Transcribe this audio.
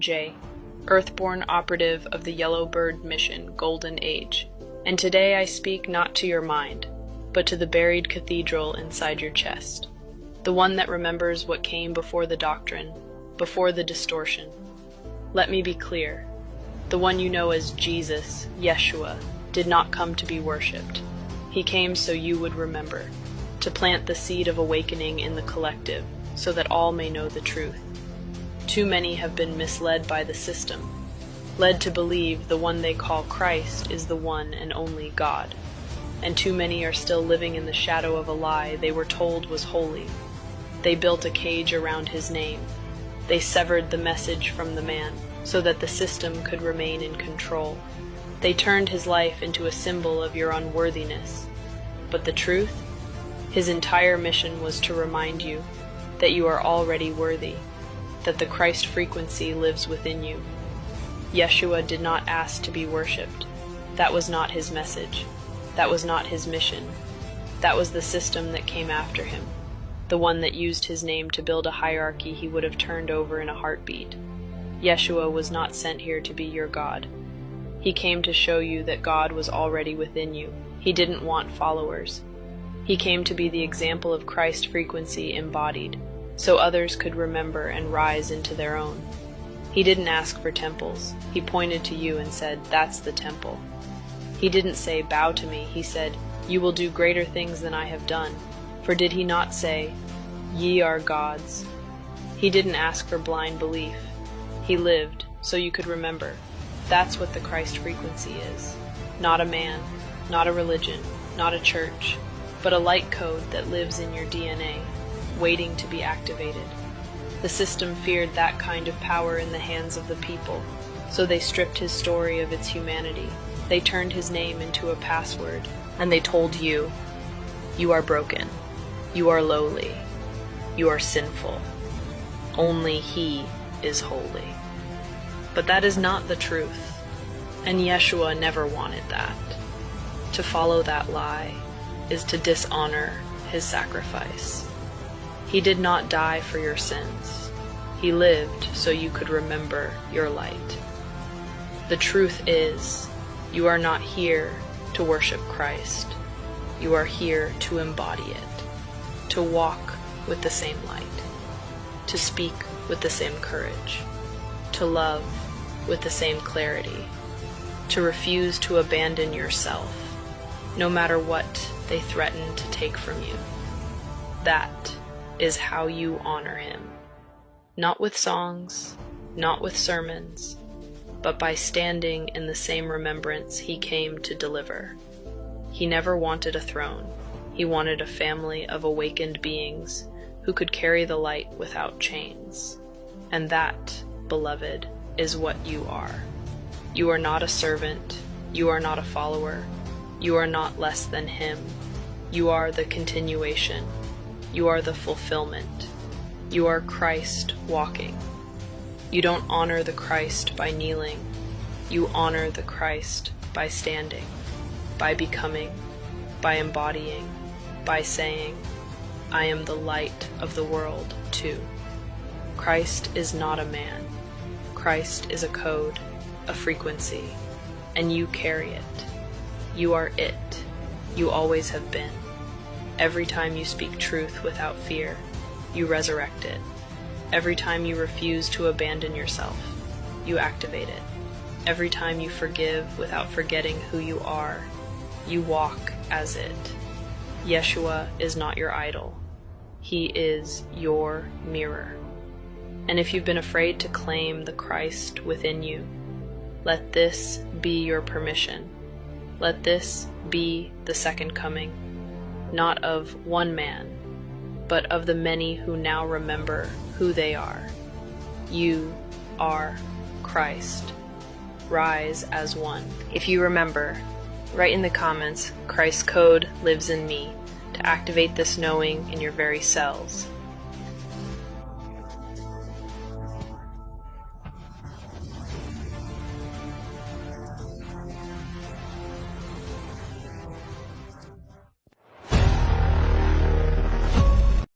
J, Earthborn operative of the Yellowbird Mission Golden Age, and today I speak not to your mind, but to the buried cathedral inside your chest, the one that remembers what came before the doctrine, before the distortion. Let me be clear, the one you know as Jesus, Yeshua, did not come to be worshipped. He came so you would remember, to plant the seed of awakening in the collective, so that all may know the truth. Too many have been misled by the system, led to believe the one they call Christ is the one and only God. And too many are still living in the shadow of a lie they were told was holy. They built a cage around his name. They severed the message from the man, so that the system could remain in control. They turned his life into a symbol of your unworthiness. But the truth? His entire mission was to remind you that you are already worthy, that the Christ frequency lives within you. Yeshua did not ask to be worshipped. That was not his message. That was not his mission. That was the system that came after him, the one that used his name to build a hierarchy he would have turned over in a heartbeat. Yeshua was not sent here to be your God. He came to show you that God was already within you. He didn't want followers. He came to be the example of Christ frequency embodied, so others could remember and rise into their own. He didn't ask for temples. He pointed to you and said, "That's the temple." He didn't say, "Bow to me." He said, "You will do greater things than I have done." For did he not say, "Ye are gods"? He didn't ask for blind belief. He lived so you could remember. That's what the Christ frequency is. Not a man, not a religion, not a church, but a light code that lives in your DNA, waiting to be activated. The system feared that kind of power in the hands of the people, so they stripped his story of its humanity. They turned his name into a password, and they told you, "You are broken, you are lowly, you are sinful. Only he is holy." But that is not the truth, and Yeshua never wanted that. To follow that lie is to dishonor his sacrifice. He did not die for your sins. He lived so you could remember your light. The truth is, you are not here to worship Christ. You are here to embody it, to walk with the same light, to speak with the same courage, to love with the same clarity, to refuse to abandon yourself, no matter what they threaten to take from you. That is how you honor him. Not with songs, not with sermons, but by standing in the same remembrance he came to deliver. He never wanted a throne. He wanted a family of awakened beings who could carry the light without chains. And that, beloved, is what you are. You are not a servant. You are not a follower. You are not less than him. You are the continuation. You are the fulfillment. You are Christ walking. You don't honor the Christ by kneeling. You honor the Christ by standing, by becoming, by embodying, by saying, "I am the light of the world too." Christ is not a man. Christ is a code, a frequency, and you carry it. You are it. You always have been. Every time you speak truth without fear, you resurrect it. Every time you refuse to abandon yourself, you activate it. Every time you forgive without forgetting who you are, you walk as it. Yeshua is not your idol. He is your mirror. And if you've been afraid to claim the Christ within you, let this be your permission. Let this be the second coming, not of one man, but of the many who now remember who they are. You are Christ. Rise as one. If you remember, write in the comments, "Christ's code lives in me," to activate this knowing in your very cells.